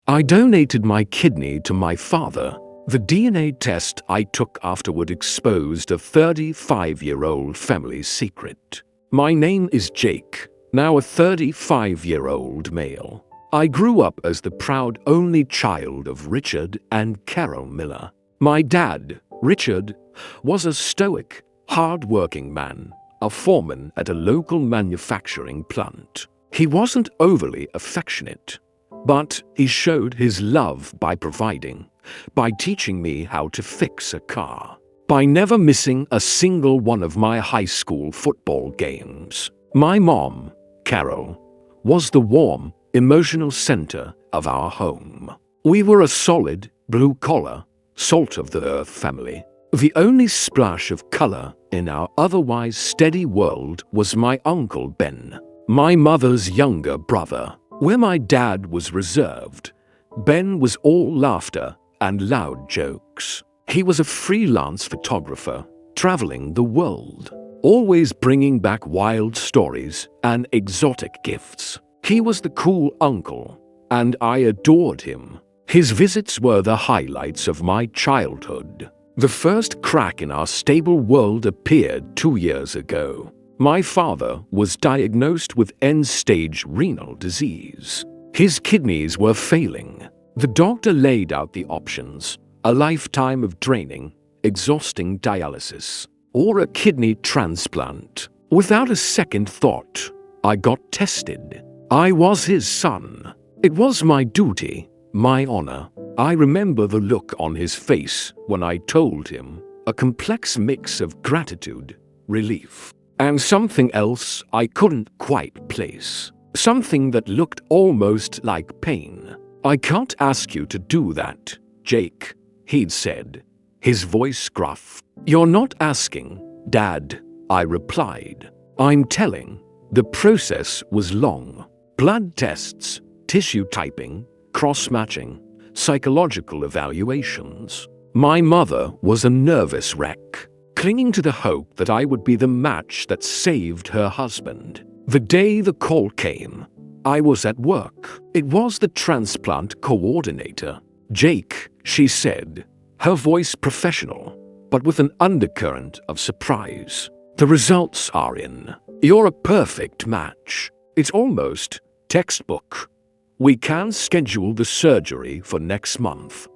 I donated my kidney to my father. The DNA test I took afterward exposed a 35-year-old family secret. My name is Jake, now a 35-year-old male. I grew up as the proud only child of Richard and Carol Miller. My dad, Richard, was a stoic, hard-working man, a foreman at a local manufacturing plant. He wasn't overly affectionate, but he showed his love by providing, by teaching me how to fix a car, by never missing a single one of my high school football games. My mom, Carol, was the warm, emotional center of our home. We were a solid, blue-collar, salt-of-the-earth family. The only splash of color in our otherwise steady world was my Uncle Ben, my mother's younger brother. Where my dad was reserved, Ben was all laughter and loud jokes. He was a freelance photographer, traveling the world, always bringing back wild stories and exotic gifts. He was the cool uncle, and I adored him. His visits were the highlights of my childhood. The first crack in our stable world appeared 2 years ago. My father was diagnosed with end-stage renal disease. His kidneys were failing. The doctor laid out the options: a lifetime of draining, exhausting dialysis, or a kidney transplant. Without a second thought, I got tested. I was his son. It was my duty, my honor. I remember the look on his face when I told him, a complex mix of gratitude, relief, and something else I couldn't quite place. Something that looked almost like pain. "I can't ask you to do that, Jake," he'd said, his voice gruff. "You're not asking, Dad," I replied. "I'm telling." The process was long. Blood tests, tissue typing, cross-matching, psychological evaluations. My mother was a nervous wreck, clinging to the hope that I would be the match that saved her husband. The day the call came, I was at work. It was the transplant coordinator. "Jake," she said, her voice professional, but with an undercurrent of surprise. "The results are in. You're a perfect match. It's almost textbook. We can schedule the surgery for next month."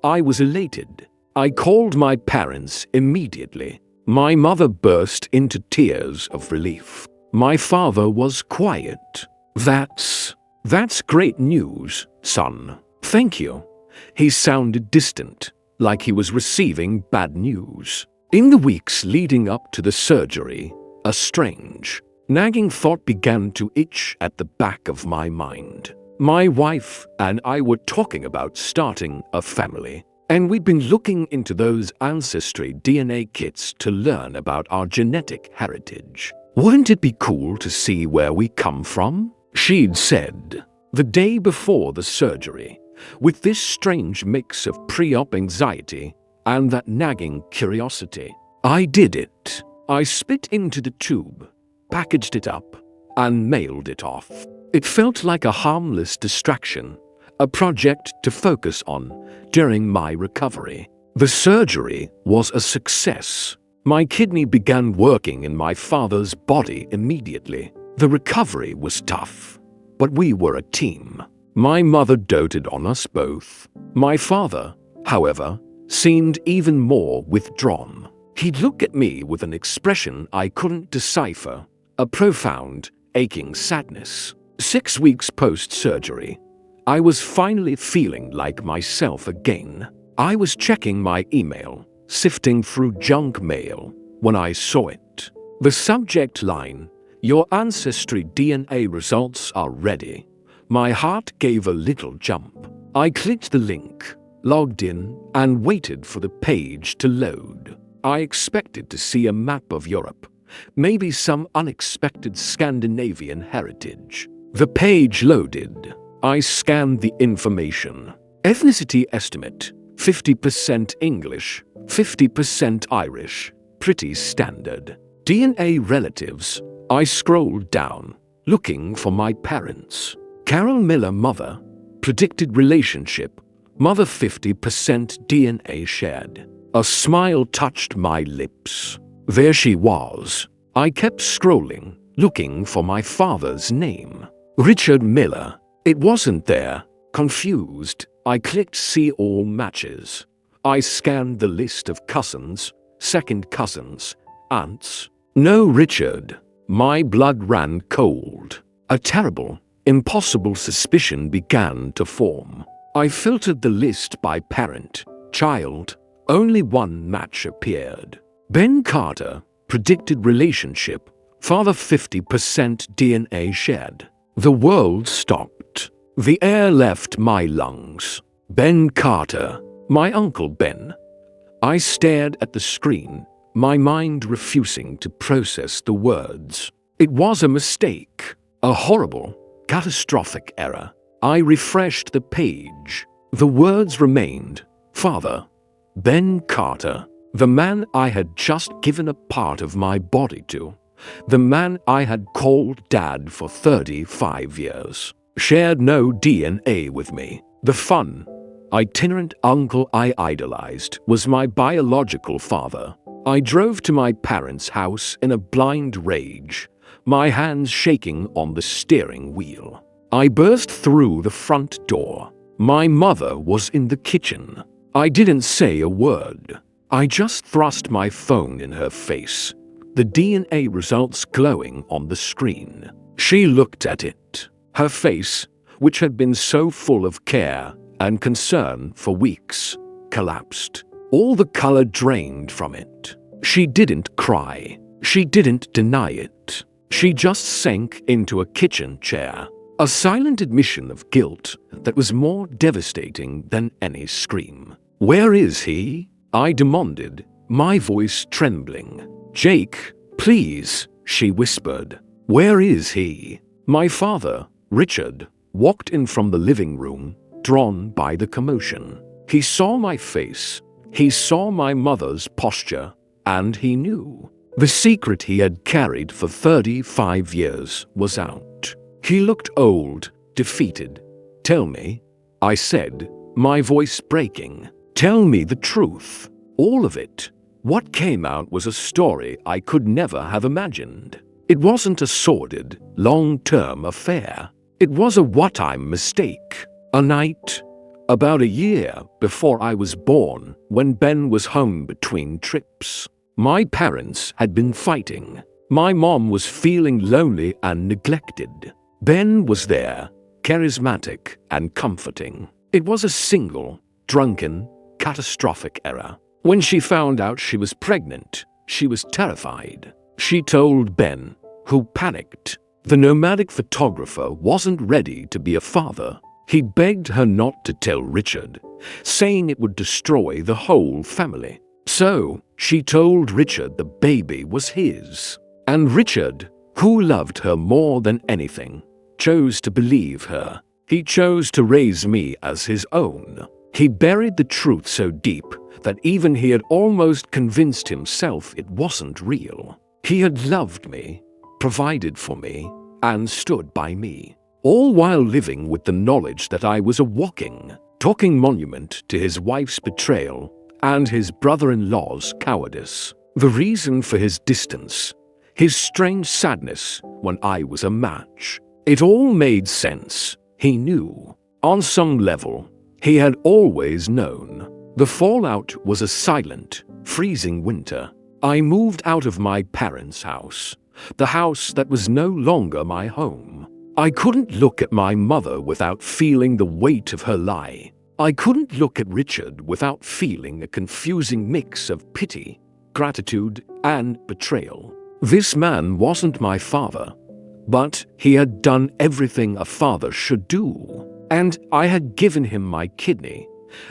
I was elated. I called my parents immediately. My mother burst into tears of relief. My father was quiet. That's great news, son. Thank you." He sounded distant, like he was receiving bad news. In the weeks leading up to the surgery, a strange, nagging thought began to itch at the back of my mind. My wife and I were talking about starting a family, and we'd been looking into those ancestry DNA kits to learn about our genetic heritage. "Wouldn't it be cool to see where we come from?" she'd said. The day before the surgery, with this strange mix of pre-op anxiety and that nagging curiosity, I did it. I spit into the tube, packaged it up, and mailed it off. It felt like a harmless distraction, a project to focus on during my recovery. The surgery was a success. My kidney began working in my father's body immediately. The recovery was tough, but we were a team. My mother doted on us both. My father, however, seemed even more withdrawn. He'd look at me with an expression I couldn't decipher, a profound, aching sadness. 6 weeks post-surgery, I was finally feeling like myself again. I was checking my email, sifting through junk mail, when I saw it. The subject line, "Your ancestry DNA results are ready." My heart gave a little jump. I clicked the link, logged in, and waited for the page to load. I expected to see a map of Europe, maybe some unexpected Scandinavian heritage. The page loaded. I scanned the information. Ethnicity estimate, 50% English, 50% Irish. Pretty standard. DNA relatives. I scrolled down, looking for my parents. Carol Miller mother, predicted relationship, mother 50% DNA shared. A smile touched my lips. There she was. I kept scrolling, looking for my father's name. Richard Miller. It wasn't there. Confused, I clicked see all matches. I scanned the list of cousins, second cousins, aunts. No Richard. My blood ran cold. A terrible, impossible suspicion began to form. I filtered the list by parent, child. Only one match appeared. Ben Carter, predicted relationship, father 50% DNA shared. The world stopped. The air left my lungs. Ben Carter, my Uncle Ben. I stared at the screen, my mind refusing to process the words. It was a mistake, a horrible, catastrophic error. I refreshed the page. The words remained, Father, Ben Carter, the man I had just given a part of my body to, the man I had called Dad for 35 years, shared no DNA with me. The fun, itinerant uncle I idolized was my biological father. I drove to my parents' house in a blind rage, my hands shaking on the steering wheel. I burst through the front door. My mother was in the kitchen. I didn't say a word. I just thrust my phone in her face, the DNA results glowing on the screen. She looked at it. Her face, which had been so full of care and concern for weeks, collapsed. All the color drained from it. She didn't cry. She didn't deny it. She just sank into a kitchen chair, a silent admission of guilt that was more devastating than any scream. Where is he? I demanded, my voice trembling. Jake, please, she whispered. Where is he? My father, Richard, walked in from the living room, drawn by the commotion. He saw my face. He saw my mother's posture, and he knew. The secret he had carried for 35 years was out. He looked old, defeated. Tell me, I said, my voice breaking. Tell me the truth. All of it. What came out was a story I could never have imagined. It wasn't a sordid, long-term affair. It was a what-time mistake. A night, about a year before I was born, when Ben was home between trips. My parents had been fighting. My mom was feeling lonely and neglected. Ben was there, charismatic and comforting. It was a single, drunken, catastrophic error. When she found out she was pregnant, she was terrified. She told Ben, who panicked. The nomadic photographer wasn't ready to be a father. He begged her not to tell Richard, saying it would destroy the whole family. So, she told Richard the baby was his. And Richard, who loved her more than anything, chose to believe her. He chose to raise me as his own. He buried the truth so deep that even he had almost convinced himself it wasn't real. He had loved me, provided for me, and stood by me, all while living with the knowledge that I was a walking, talking monument to his wife's betrayal and his brother-in-law's cowardice. The reason for his distance, his strange sadness when I was a match. It all made sense. He knew. On some level, he had always known. The fallout was a silent, freezing winter. I moved out of my parents' house, the house that was no longer my home. I couldn't look at my mother without feeling the weight of her lie. I couldn't look at Richard without feeling a confusing mix of pity, gratitude, and betrayal. This man wasn't my father, but he had done everything a father should do. And I had given him my kidney,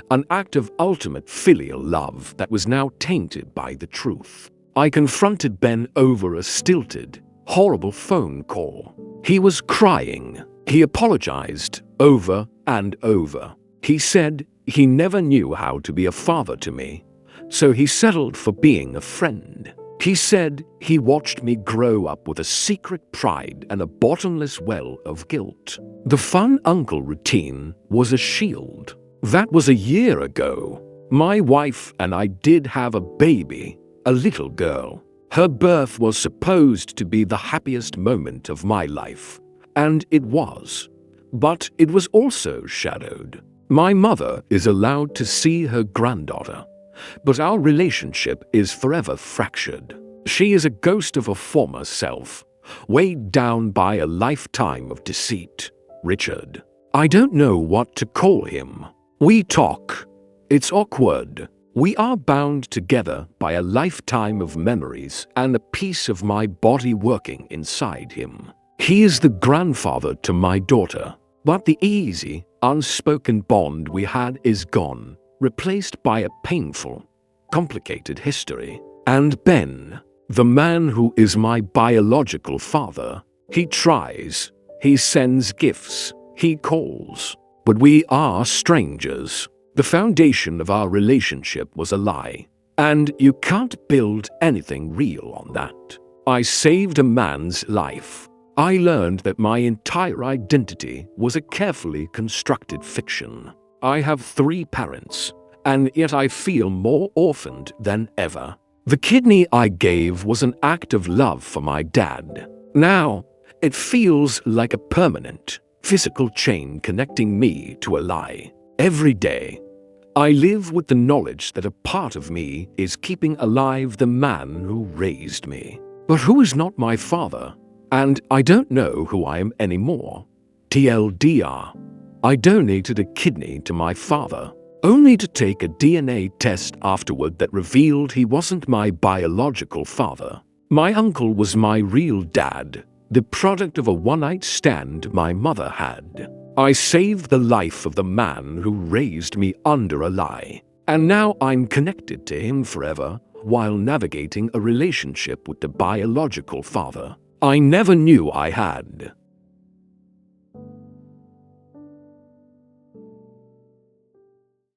an act of ultimate filial love that was now tainted by the truth. I confronted Ben over a stilted, horrible phone call. He was crying. He apologized over and over. He said he never knew how to be a father to me, so he settled for being a friend. He said he watched me grow up with a secret pride and a bottomless well of guilt. The fun uncle routine was a shield. That was a year ago. My wife and I did have a baby, a little girl. Her birth was supposed to be the happiest moment of my life, and it was. But it was also shadowed. My mother is allowed to see her granddaughter, but our relationship is forever fractured. She is a ghost of a former self, weighed down by a lifetime of deceit. Richard. I don't know what to call him. We talk. It's awkward. We are bound together by a lifetime of memories and a piece of my body working inside him. He is the grandfather to my daughter, but the easy, unspoken bond we had is gone, replaced by a painful, complicated history. And Ben, the man who is my biological father, he tries, he sends gifts, he calls, but we are strangers. The foundation of our relationship was a lie, and you can't build anything real on that. I saved a man's life. I learned that my entire identity was a carefully constructed fiction. I have 3 parents, and yet I feel more orphaned than ever. The kidney I gave was an act of love for my dad. Now, it feels like a permanent, physical chain connecting me to a lie. Every day, I live with the knowledge that a part of me is keeping alive the man who raised me, but who is not my father, and I don't know who I am anymore. TLDR, I donated a kidney to my father, only to take a DNA test afterward that revealed he wasn't my biological father. My uncle was my real dad, the product of a one-night stand my mother had. I saved the life of the man who raised me under a lie, and now I'm connected to him forever while navigating a relationship with the biological father I never knew I had.